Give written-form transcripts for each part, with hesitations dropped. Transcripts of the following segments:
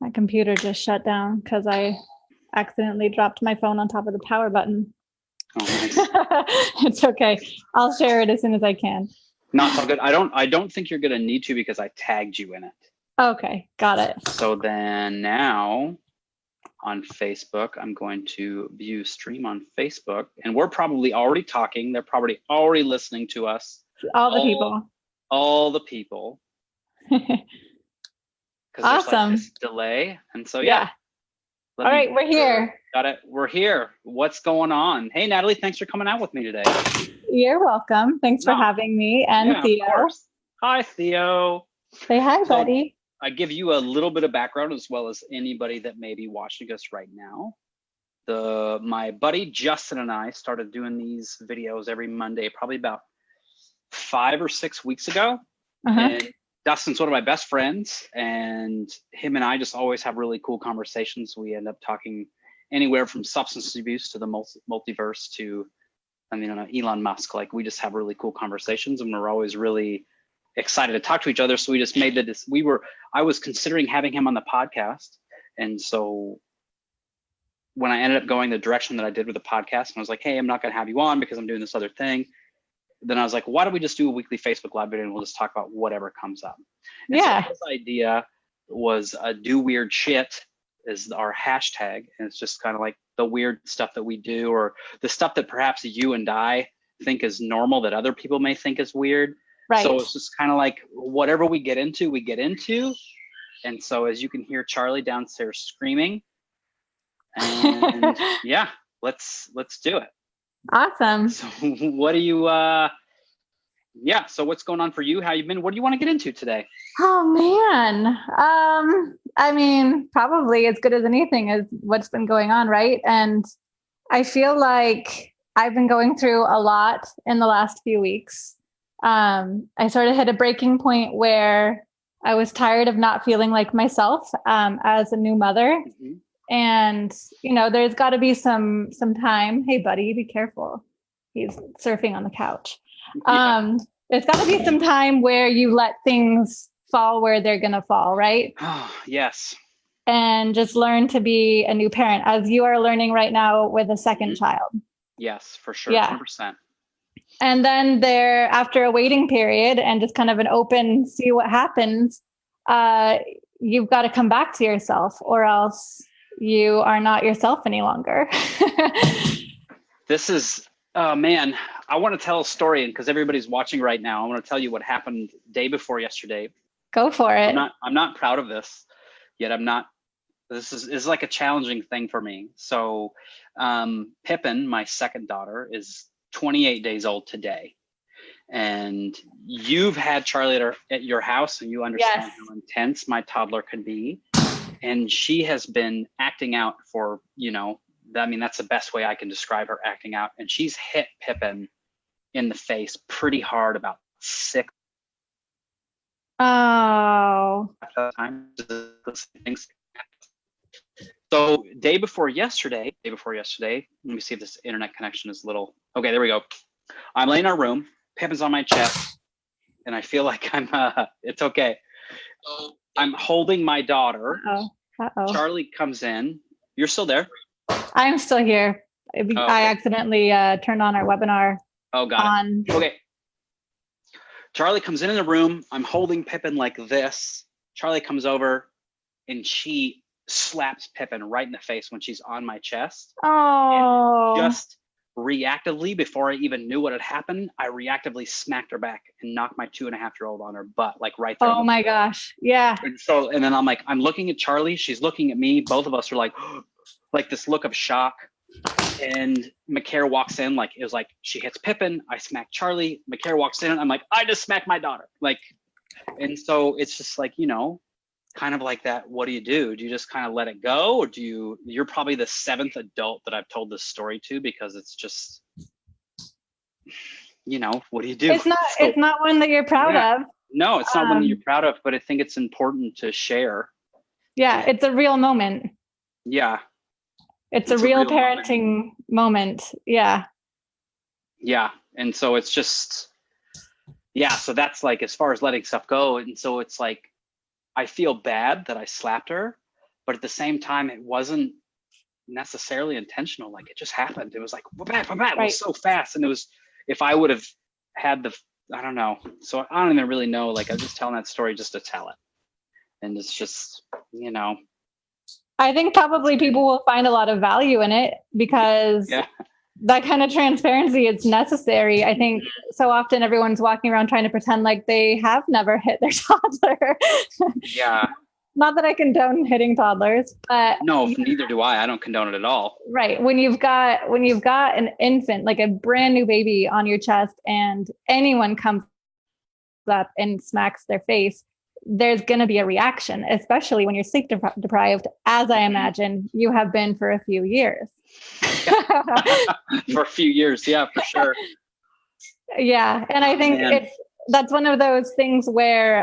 My computer just shut down because I accidentally dropped my phone on top of the power button. Oh, nice. It's okay. I'll share it as soon as I can. Not so good. I don't think you're gonna need to because I tagged you in it. Okay, got it. So then now on Facebook, I'm going to view stream on Facebook, and we're probably already talking. They're probably already listening to us. All the people. All the people. Because there's like this delay. And so, yeah. All right, we're here. Got it. We're here. What's going on? Hey, Natalie, thanks for coming out with me today. You're welcome. Thanks for having me. And Theo. Of course. Hi, Theo. Say hi, buddy. I give you a little bit of background as well as anybody that may be watching us right now. My buddy Justin and I started doing these videos every Monday, probably about 5 or 6 weeks ago. And Dustin's one of my best friends, and him and I just always have really cool conversations. We end up talking anywhere from substance abuse to the multiverse to, Elon Musk. Like, we just have really cool conversations, and we're always really excited to talk to each other. So we just made I was considering having him on the podcast. And so when I ended up going the direction that I did with the podcast, and I was like, hey, I'm not going to have you on because I'm doing this other thing. Then I was like, why don't we just do a weekly Facebook Live video and we'll just talk about whatever comes up. And so his idea was do weird shit is our hashtag. And it's just kind of like the weird stuff that we do, or the stuff that perhaps you and I think is normal that other people may think is weird. Right. So it's just kind of like whatever we get into, we get into. And so as you can hear Charlie downstairs screaming, and yeah, let's do it. Awesome. So what do you, so what's going on for you? How you been? What do you want to get into today? Oh man. Probably as good as anything is what's been going on. Right. And I feel like I've been going through a lot in the last few weeks. I sort of hit a breaking point where I was tired of not feeling like myself as a new mother. Mm-hmm. And, there's got to be some time. Hey, buddy, be careful. He's surfing on the couch. There's got to be some time where you let things fall where they're going to fall, right? Yes. And just learn to be a new parent, as you are learning right now with a second child. Yes, for sure. Yeah. 100%. And then after a waiting period and just kind of an open, see what happens, you've got to come back to yourself, or else you are not yourself any longer. This is, man, I want to tell a story, because everybody's watching right now. I want to tell you what happened day before yesterday. Go for it. I'm not proud of this, yet this is like a challenging thing for me. So Pippin, my second daughter, is 28 days old today. And you've had Charlie at your house, and you understand how intense my toddler can be. And she has been acting out for, that's the best way I can describe her acting out. And she's hit Pippin in the face pretty hard about 6. Oh. So day before yesterday, let me see if this internet connection is little. Okay, there we go. I'm laying in our room, Pippin's on my chest, and I feel like it's okay. I'm holding my daughter. Uh-oh. Charlie comes in. You're still there? I'm still here. I accidentally turned on our webinar. Oh, got it. Okay. Charlie comes in the room. I'm holding Pippin like this. Charlie comes over, and she slaps Pippin right in the face when she's on my chest. Oh. And just reactively, before I even knew what had happened, I reactively smacked her back and knocked my 2.5-year-old on her butt, like right there. Oh my gosh. Yeah. And then I'm looking at Charlie. She's looking at me. Both of us are like this look of shock. And McCare walks in, it was like she hits Pippin. I smack Charlie. McCare walks in. I'm like, I just smacked my daughter. And so it's just kind of like that. What do you do? Do you just kind of let it go, or you're probably the 7th adult that I've told this story to, because it's just, what do you do? It's not one that you're proud of. No, it's not one that you're proud of, but I think it's important to share. Yeah. It's a real moment. Yeah. It's a real parenting moment. Yeah. Yeah. And so it's just, so that's as far as letting stuff go. And so it's I feel bad that I slapped her, but at the same time, it wasn't necessarily intentional. Like it just happened. It was like, it was so fast. And it was, if I would have had I don't know. So I don't even really know. Like I'm just telling that story just to tell it. And it's just, I think probably people will find a lot of value in it because that kind of transparency is necessary. I think so often everyone's walking around trying to pretend like they have never hit their toddler. Yeah. Not that I condone hitting toddlers, but no, neither do I. I don't condone it at all. Right. When you've got an infant, like a brand new baby on your chest, and anyone comes up and smacks their face, there's going to be a reaction, especially when you're sleep deprived, as I imagine you have been for a few years. For a few years. Yeah, for sure. Yeah. And I think that's one of those things where,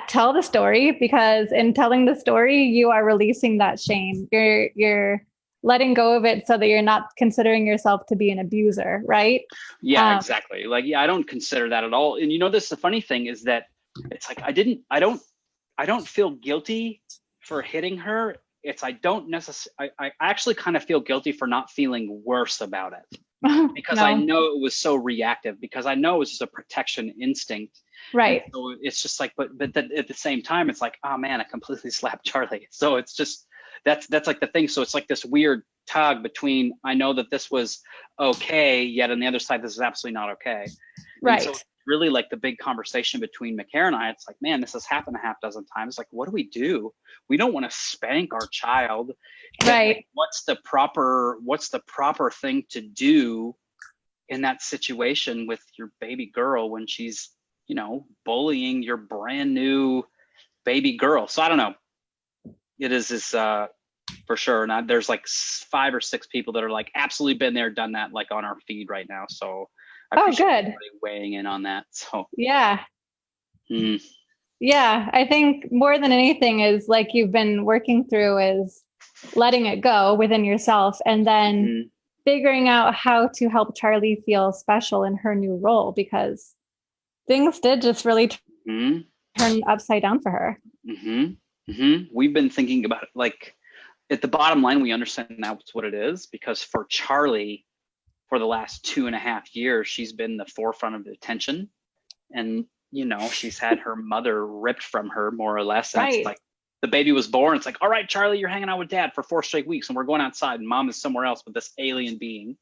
tell the story, because in telling the story, you are releasing that shame. You're letting go of it so that you're not considering yourself to be an abuser, right? Yeah, exactly. Like, I don't consider that at all. And the funny thing is that it's like, I don't feel guilty for hitting her. I actually kind of feel guilty for not feeling worse about it because I know it was so reactive, because I know it was just a protection instinct. Right. And so it's just like, but at the same time, it's like, oh man, I completely slapped Charlie. So it's just, that's like the thing. So it's like this weird tug between, I know that this was okay, yet on the other side, this is absolutely not okay. Right. And so really like the big conversation between McCare and I, it's like, man, this has happened a half dozen times. Like, what do we do? We don't want to spank our child. Right. Like, what's the proper thing to do in that situation with your baby girl when she's, bullying your brand new baby girl? So I don't know. It is this for sure. Now there's like 5 or 6 people that are like absolutely been there, done that, like on our feed right now. So I appreciate everybody weighing in on that. So yeah. Yeah, I think more than anything is like you've been working through is letting it go within yourself, and then figuring out how to help Charlie feel special in her new role, because things did just really turn upside down for her. We've been thinking about it, like at the bottom line, we understand now what it is, because for Charlie, for the last 2.5 years, she's been the forefront of the attention. And, she's had her mother ripped from her more or less. And it's like the baby was born. It's like, all right, Charlie, you're hanging out with dad for 4 straight weeks and we're going outside and mom is somewhere else with this alien being.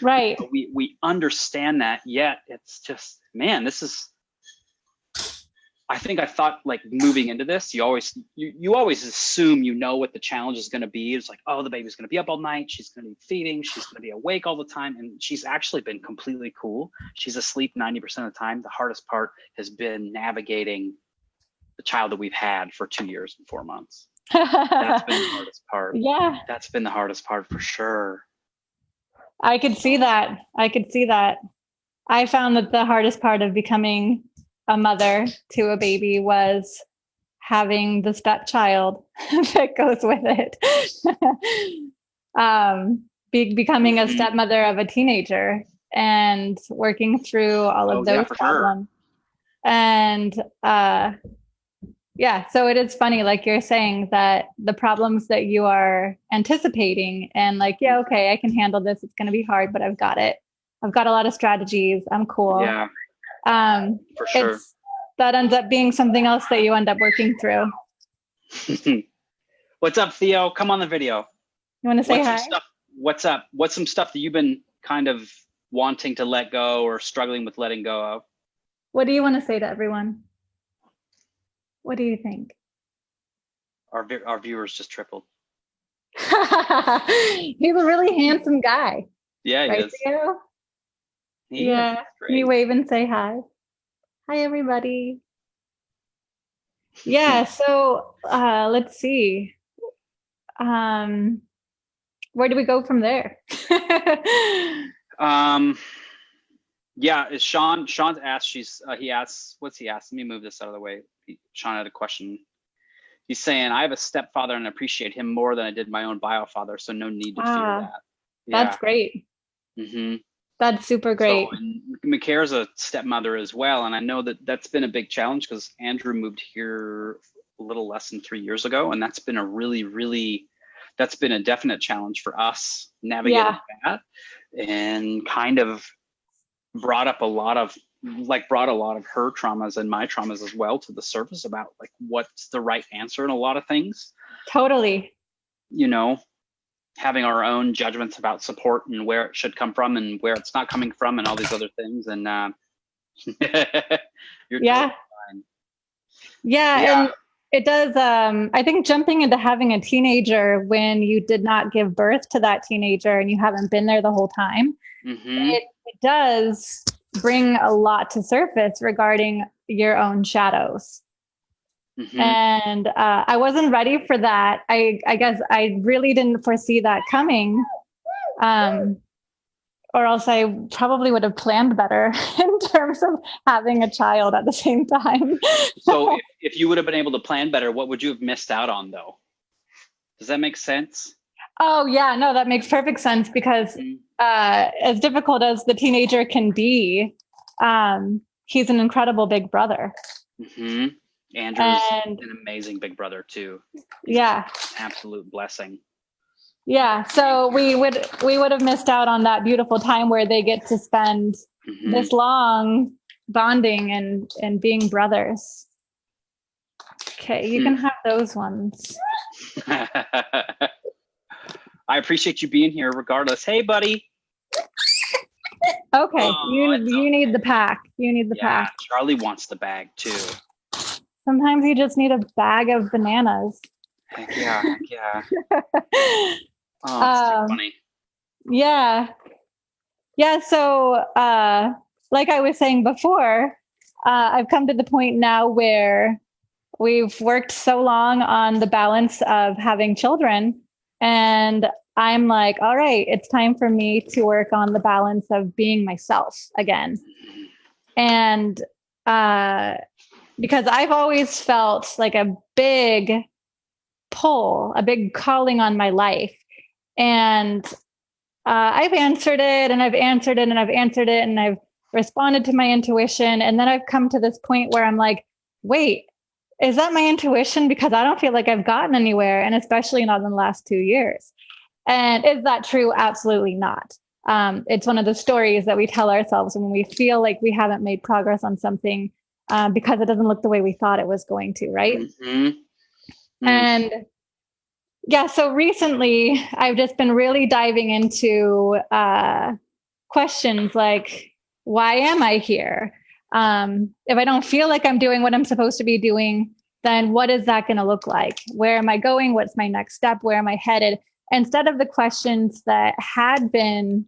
Right. So we understand that, yet it's just, man, this is, I think I thought, like, moving into this, you always assume what the challenge is going to be. It's like, oh, the baby's going to be up all night. She's going to be feeding. She's going to be awake all the time. And she's actually been completely cool. She's asleep 90% of the time. The hardest part has been navigating the child that we've had for 2 years and 4 months. That's been the hardest part. Yeah. That's been the hardest part for sure. I could see that. I found that the hardest part of becoming a mother to a baby was having the stepchild that goes with it. Becoming a stepmother of a teenager and working through all of those problems. Sure. And so it is funny, like you're saying, that the problems that you are anticipating and like, okay, I can handle this. It's going to be hard, but I've got it. I've got a lot of strategies. I'm cool. Yeah. For sure. That ends up being something else that you end up working through. What's up, Theo? Come on the video. You want to say hi? What's up? What's some stuff that you've been kind of wanting to let go or struggling with letting go of? What do you want to say to everyone? What do you think? Our viewers just tripled. He's a really handsome guy. Yeah, he is. Theo? Yeah. Can you wave and say hi? Hi, everybody. Yeah, so let's see. Where do we go from there? Yeah, Sean's asked, he asks, what's he asked? Let me move this out of the way. Sean had a question. He's saying, I have a stepfather and I appreciate him more than I did my own bio father, so no need to fear that. Yeah. That's great. That's super great. So, and McCare's a stepmother as well, and I know that that's been a big challenge because Andrew moved here a little less than 3 years ago. And that's been that's been a definite challenge for us navigating that, and kind of brought a lot of her traumas and my traumas as well to the surface about like what's the right answer in a lot of things. Totally. You know, having our own judgments about support and where it should come from and where it's not coming from and all these other things. And you're totally fine. And it does. I think jumping into having a teenager when you did not give birth to that teenager and you haven't been there the whole time, it does bring a lot to surface regarding your own shadows. And I wasn't ready for that. I guess I really didn't foresee that coming. Or else I probably would have planned better in terms of having a child at the same time. So if you would have been able to plan better, what would you have missed out on though? Does that make sense? Oh yeah, no, that makes perfect sense because as difficult as the teenager can be, he's an incredible big brother. Andrew's an amazing big brother too. He's an absolute blessing. Yeah, so we would have missed out on that beautiful time where they get to spend this long bonding and being brothers. Okay, you can have those ones. I appreciate you being here regardless. Hey, buddy. Okay, you need the pack. You need the pack. Charlie wants the bag too. Sometimes you just need a bag of bananas. Heck yeah. Oh, it's too funny. Yeah. So, like I was saying before, I've come to the point now where we've worked so long on the balance of having children, and I'm like, all right, it's time for me to work on the balance of being myself again. And because I've always felt like a big pull, a big calling on my life. And I've answered it and I've answered it and I've answered it and I've responded to my intuition. And then I've come to this point where I'm like, wait, is that my intuition? Because I don't feel like I've gotten anywhere, and especially not in the last 2 years. And is that true? Absolutely not. It's one of the stories that we tell ourselves when we feel like we haven't made progress on something because it doesn't look the way we thought it was going to, right? And so recently I've just been really diving into questions like, why am I here? If I don't feel like I'm doing what I'm supposed to be doing, then what is that going to look like? Where am I going? What's my next step? Where am I headed? Instead of the questions that had been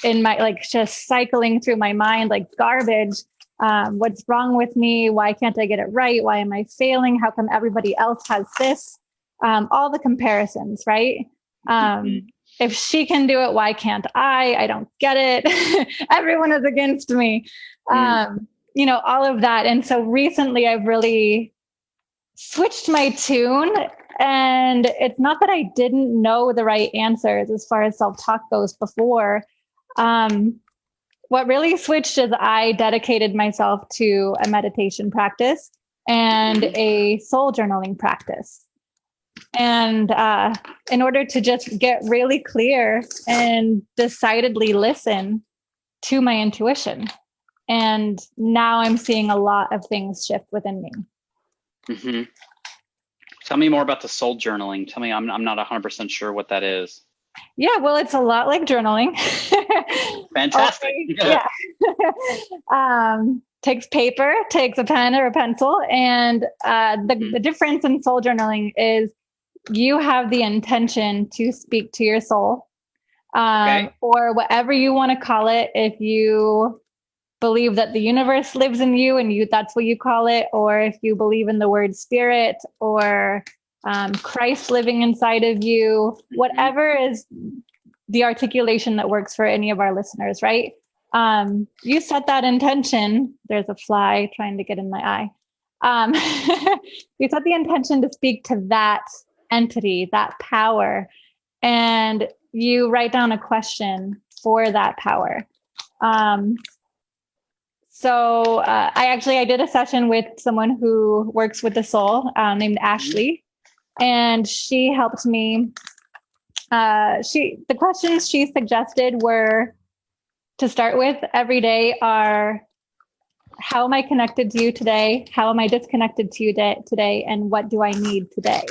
in my, like, just cycling through my mind like garbage. What's wrong with me? Why can't I get it right? Why am I failing? How come everybody else has this? All the comparisons, right? If she can do it, why can't I? I don't get it. Everyone is against me. All of that. And so recently I've really switched my tune. And it's not that I didn't know the right answers as far as self-talk goes before. What really switched is I dedicated myself to a meditation practice and a soul journaling practice. And in order to just get really clear and decidedly listen to my intuition. And now I'm seeing a lot of things shift within me. Tell me more about the soul journaling. Tell me, I'm not 100% sure what that is. Yeah, well, it's a lot like journaling. Fantastic. Takes paper, takes a pen or a pencil. And the difference in soul journaling is you have the intention to speak to your soul, or whatever you want to call it. If you believe that the universe lives in you and that's what you call it, or if you believe in the word spirit or Christ living inside of you, whatever is the articulation that works for any of our listeners, right? You set that intention. There's a fly trying to get in my eye. You set the intention to speak to that entity, that power, and you write down a question for that power. So I did a session with someone who works with the soul named Ashley, and she helped me. The questions she suggested were to start with every day are, how am I connected to you today? How am I disconnected to you today? And what do I need today?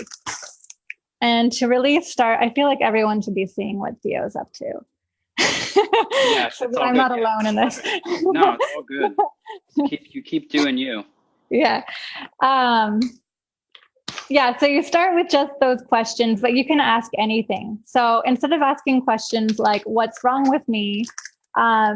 And to really start, I feel like everyone should be seeing what Theo's up to. Yes, So it's all I'm good. not alone in this. No, it's all good. You keep doing you. Yeah. Yeah, so you start with just those questions, but you can ask anything. So instead of asking questions like, what's wrong with me?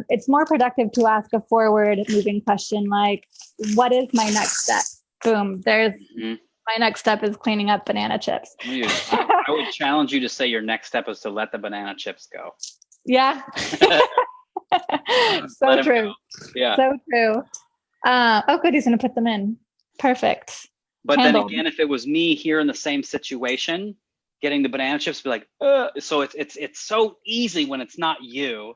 It's more productive to ask a forward moving question like, what is my next step? Boom, there's my next step is cleaning up banana chips. I would challenge you to say your next step is to let the banana chips go. Yeah. So true. Yeah. So true. Oh, good. He's going to put them in. Perfect. But Handled. then again, if it was me here in the same situation, getting the banana chips, be like, so it's so easy when it's not you.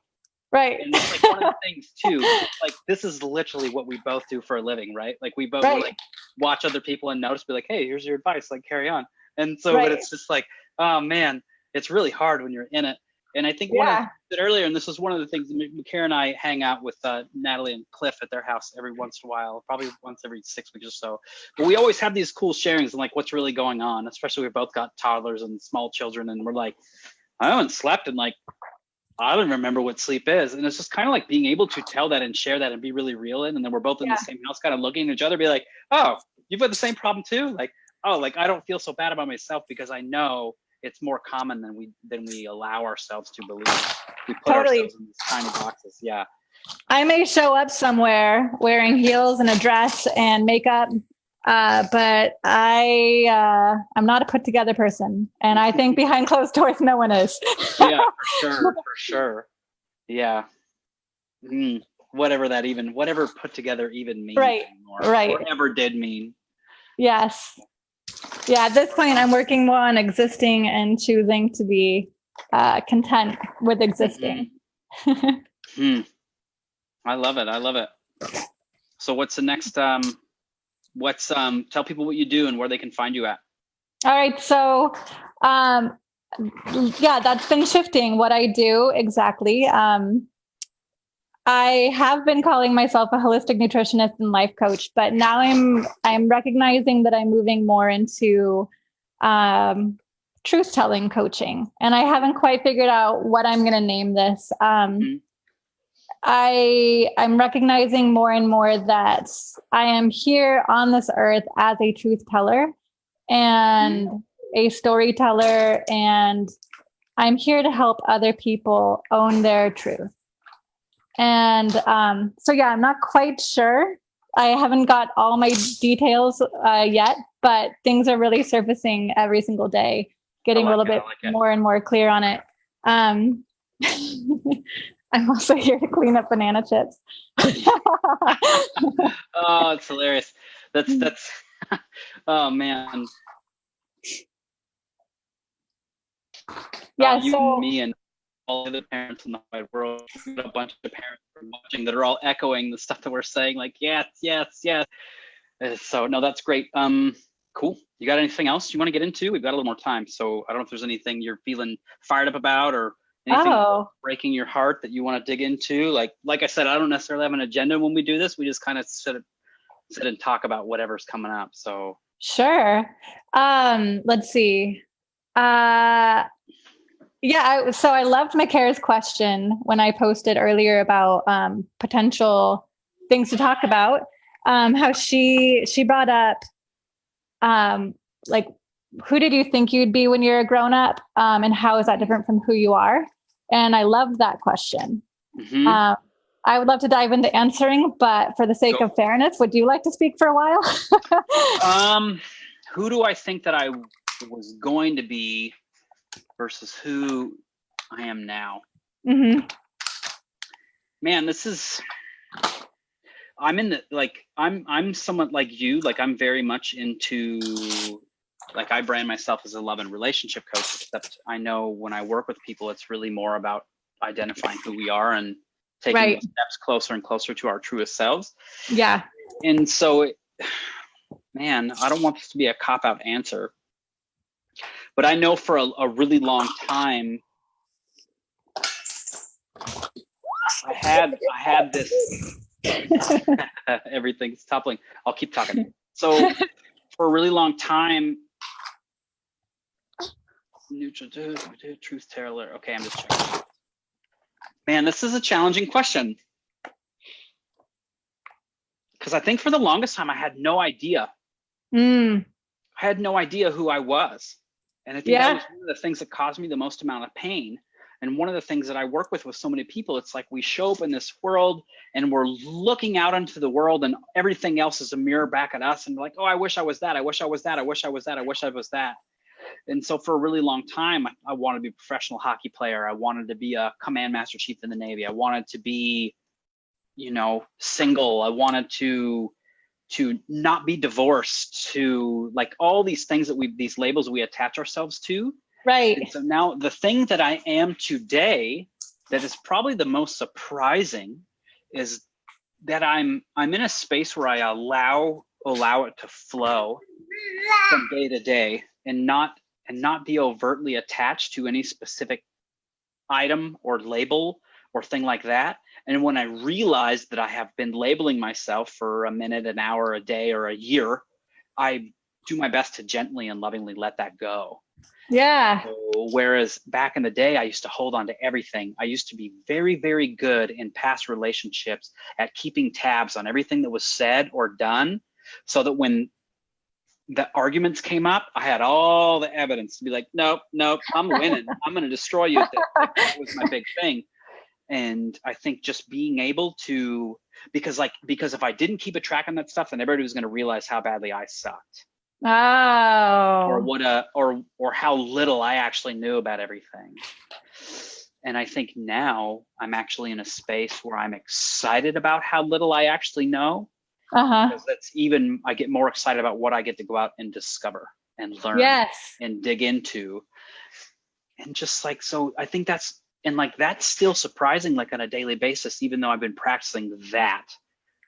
Right. And it's like one of the things too, like this is literally what we both do for a living, right? Like we both like watch other people and notice, be like, hey, here's your advice, like carry on. And so, but it's just like, oh man, it's really hard when you're in it. And I think one of the earlier, and this is one of the things, Kara and I hang out with Natalie and Cliff at their house every once in a while, probably once every 6 weeks or so. But we always have these cool sharings and like what's really going on, especially we both got toddlers and small children. And we're like, I haven't slept in like, I don't remember what sleep is. And it's just kind of like being able to tell that and share that and be really real in. And then we're both in the same house kind of looking at each other, be like, oh, you've had the same problem too? Like, oh, like I don't feel so bad about myself because I know it's more common than we allow ourselves to believe. We put ourselves in these tiny boxes. Yeah. I may show up somewhere wearing heels and a dress and makeup, but I'm not a put together person. And I think behind closed doors, no one is. Yeah, for sure. Yeah. Whatever put together even means anymore. Or ever did mean. Yes. Yeah, at this point, I'm working more on existing and choosing to be content with existing. I love it. So what's the next, tell people what you do and where they can find you at. All right. So, yeah, that's been shifting what I do exactly. I have been calling myself a holistic nutritionist and life coach, but now I'm recognizing that I'm moving more into truth-telling coaching, and I haven't quite figured out what I'm going to name this. I'm recognizing more and more that I am here on this earth as a truth teller and a storyteller, and I'm here to help other people own their truth. And so, yeah, I'm not quite sure. I haven't got all my details yet, but things are really surfacing every single day, getting a little bit more and more clear on it. I'm also here to clean up banana chips. Oh, it's hilarious. That's oh man. Yeah, you and me and all the parents in the wide world, a bunch of parents are watching that are all echoing the stuff that we're saying, like yes. So no, that's great. Cool. You got anything else you want to get into? We've got a little more time, so I don't know if there's anything you're feeling fired up about or anything breaking your heart that you want to dig into. Like I said, I don't necessarily have an agenda when we do this. We just kind of sit and talk about whatever's coming up. So sure. Let's see. Yeah, so I loved Makara's question when I posted earlier about potential things to talk about. How she brought up like, who did you think you'd be when you're a grown up, and how is that different from who you are? And I loved that question. I would love to dive into answering, but for the sake of fairness, would you like to speak for a while? Who do I think that I was going to be versus who I am now? Man, I'm somewhat like you. Like I'm very much into, like I brand myself as a love and relationship coach, except I know when I work with people, it's really more about identifying who we are and taking those steps closer and closer to our truest selves. Yeah. And so, man, I don't want this to be a cop-out answer, but I know for a really long time, I had this, everything's toppling. I'll keep talking. So for a really long time, neutral, truth teller. Okay, I'm just checking. Man, this is a challenging question. Because I think for the longest time, I had no idea. I had no idea who I was. And I think that was one of the things that caused me the most amount of pain. And one of the things that I work with so many people, it's like we show up in this world and we're looking out into the world and everything else is a mirror back at us. And we're like, oh, I wish I was that. I wish I was that. I wish I was that. I wish I was that. And so for a really long time, I wanted to be a professional hockey player. I wanted to be a command master chief in the Navy. I wanted to be, you know, single. I wanted to not be divorced, to like all these things that these labels we attach ourselves to. Right. And so now the thing that I am today that is probably the most surprising is that I'm in a space where I allow it to flow from day to day and not be overtly attached to any specific item or label or thing like that. And when I realized that I have been labeling myself for a minute, an hour, a day, or a year, I do my best to gently and lovingly let that go. Yeah. So, whereas back in the day, I used to hold on to everything. I used to be very, very good in past relationships at keeping tabs on everything that was said or done, so that when the arguments came up, I had all the evidence to be like, nope, I'm winning. I'm going to destroy you. That was my big thing. And I think just being able to, because if I didn't keep a track on that stuff, then everybody was going to realize how badly I sucked. Oh. Or what or how little I actually knew about everything. And I think now I'm actually in a space where I'm excited about how little I actually know. Because I get more excited about what I get to go out and discover and learn and dig into. And just like, so I think that's still surprising, like on a daily basis, even though I've been practicing that,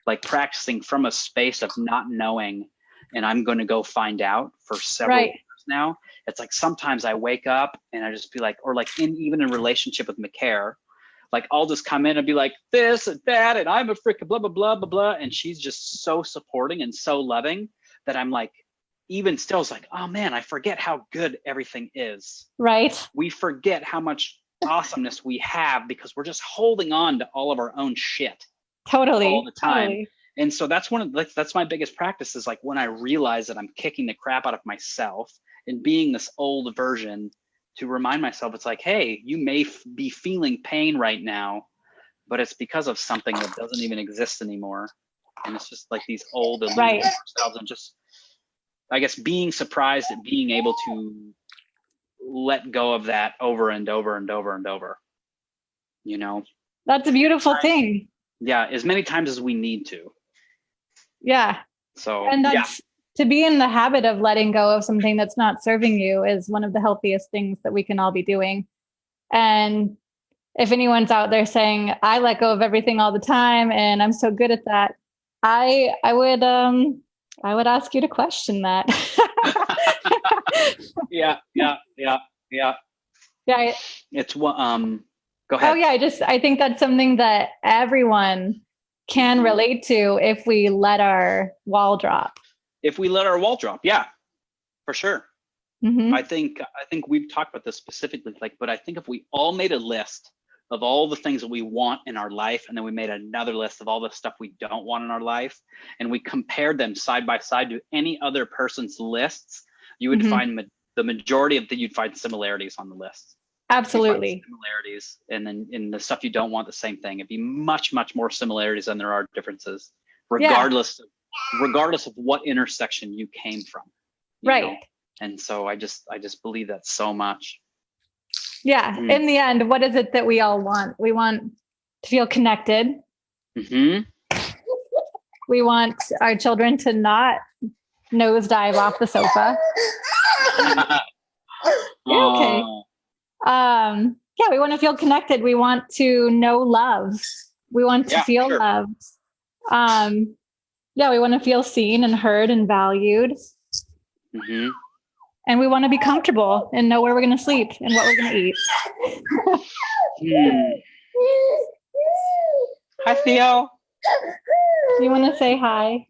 like practicing from a space of not knowing, and I'm going to go find out for several years now. It's like sometimes I wake up and I just be like, or like even in relationship with McCare, like I'll just come in and be like this and that, and I'm a freaking blah, blah, blah, blah, blah. And she's just so supporting and so loving that I'm like, even still, it's like, oh man, I forget how good everything is. Right. We forget how much awesomeness we have because we're just holding on to all of our own shit. Totally. All the time. Totally. And so that's that's my biggest practice, is like when I realize that I'm kicking the crap out of myself and being this old version, to remind myself, it's like, hey, you may be feeling pain right now, but it's because of something that doesn't even exist anymore. And it's just like these old illusions of ourselves, and just, I guess, being surprised at being able to let go of that over and over and over and over, you know? That's a beautiful thing. Yeah, as many times as we need to. Yeah. So, and that's, to be in the habit of letting go of something that's not serving you is one of the healthiest things that we can all be doing. And if anyone's out there saying, I let go of everything all the time and I'm so good at that, I would ask you to question that. Yeah. It's what, go ahead. Oh yeah, I think that's something that everyone can relate to if we let our wall drop. If we let our wall drop, yeah, for sure. Mm-hmm. I think we've talked about this specifically, but I think if we all made a list of all the things that we want in our life, and then we made another list of all the stuff we don't want in our life, and we compared them side by side to any other person's lists, you would find the majority of you'd find similarities on the list. Absolutely. Similarities, and then in the stuff you don't want, the same thing. It'd be much, much more similarities than there are differences, regardless of what intersection you came from. You know? And so I just believe that so much. Yeah. In the end, what is it that we all want? We want to feel connected. Mm-hmm. We want our children to not nosedive off the sofa. Okay. Yeah, we want to feel connected. We want to know love. We want to feel loved. Yeah, we want to feel seen and heard and valued. Mm-hmm. And we want to be comfortable and know where we're going to sleep and what we're going to eat. Hi, Theo. You want to say hi?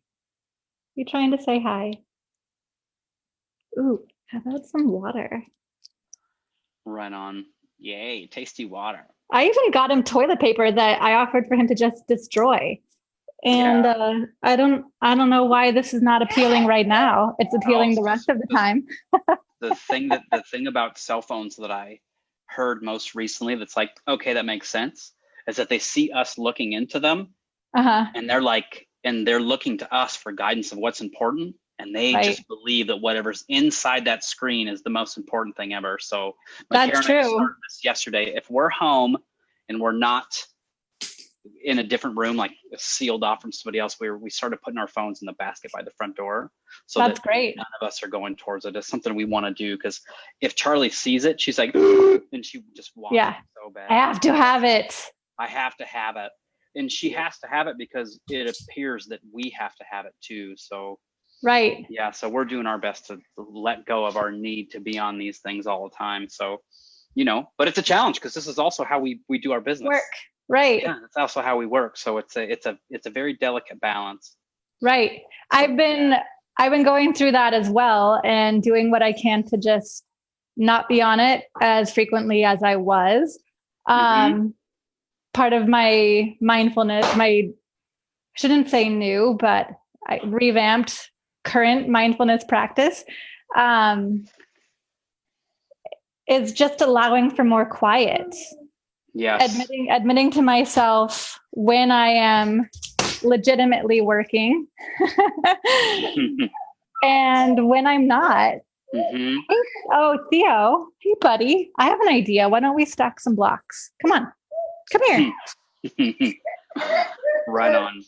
You trying to say hi? Ooh, how about some water? Right on. Yay, tasty water. I even got him toilet paper that I offered for him to just destroy. And I don't know why this is not appealing right now. It's appealing the rest of the time. The thing about cell phones that I heard most recently that's like, okay, that makes sense, is that they see us looking into them, and they're looking to us for guidance of what's important, and they just believe that whatever's inside that screen is the most important thing ever. So that's true. Started this yesterday. If we're home and we're not in a different room, like sealed off from somebody else, we started putting our phones in the basket by the front door. So that's great. None of us are going towards it. It's something we want to do, because if Charlie sees it, she's like, and she just walks so bad. I have to have it. I have to have it. And she has to have it because it appears that we have to have it too. So yeah, so we're doing our best to let go of our need to be on these things all the time. So, but it's a challenge, because this is also how we do our business. Work. Right. Yeah, that's also how we work. So it's a very delicate balance. Right. I've been going through that as well, and doing what I can to just not be on it as frequently as I was. Part of my mindfulness, I shouldn't say new, but I revamped current mindfulness practice, is just allowing for more quiet. Yes. Admitting to myself when I am legitimately working and when I'm not. Oh, Theo, hey buddy, I have an idea. Why don't we stack some blocks? Come here. Right on.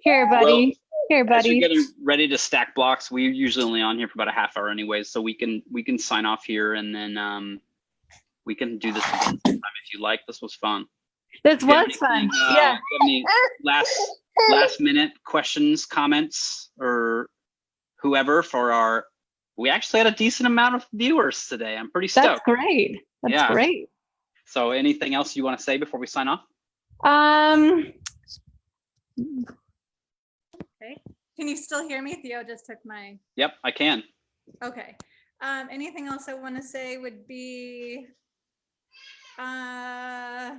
Here, buddy. Here, buddy. As you're getting ready to stack blocks, we're usually only on here for about a half hour anyways, so we can sign off here, and then we can do this again sometime if you like. This was fun. This was fun. Yeah. Do you have any last minute questions, comments, or whoever for we actually had a decent amount of viewers today. I'm pretty stoked. That's great. That's great. So anything else you want to say before we sign off? Okay. Can you still hear me? Theo just took my... Yep, I can. Okay. Anything else I want to say would be, I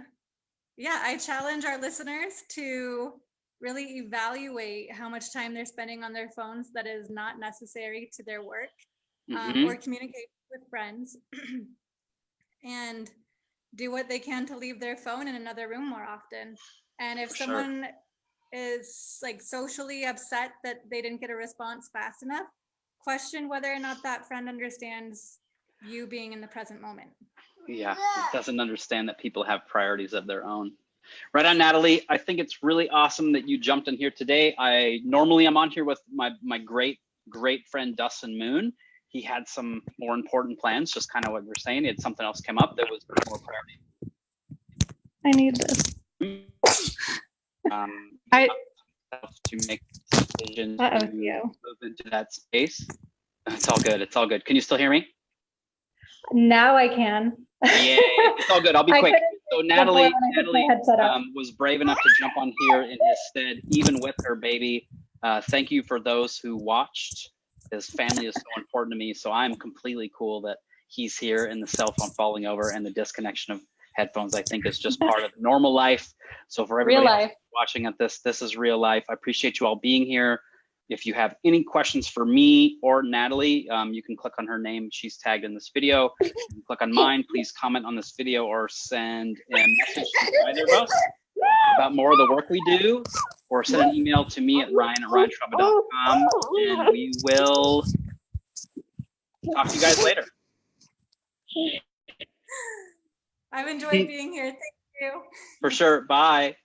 challenge our listeners to really evaluate how much time they're spending on their phones that is not necessary to their work, or communicate with friends, and do what they can to leave their phone in another room more often. And if someone is like socially upset that they didn't get a response fast enough, question whether or not that friend understands you being in the present moment. Yeah, it doesn't understand that people have priorities of their own. Right on, Natalie. I think it's really awesome that you jumped in here today. Normally I'm on here with my great friend Dustin Moon. He had some more important plans, just kind of what you're saying. He had something else come up that was more priority. I need this. To make decisions to move into that space. It's all good. It's all good. Can you still hear me? Now I can. Yay. It's all good. I'll be quick. So Natalie was brave enough to jump on here in his stead, even with her baby. Thank you for those who watched. His family is so important to me, so I'm completely cool that he's here, and the cell phone falling over and the disconnection of headphones, I think, is just part of normal life. So for everybody watching at this is real life. I appreciate you all being here. If you have any questions for me or Natalie, you can click on her name. She's tagged in this video. You can click on mine. Please comment on this video or send a message to either of us about more of the work we do, or send an email to me at ryan@ryantrauma.com, and we will talk to you guys later. I've enjoyed being here. Thank you. For sure. Bye.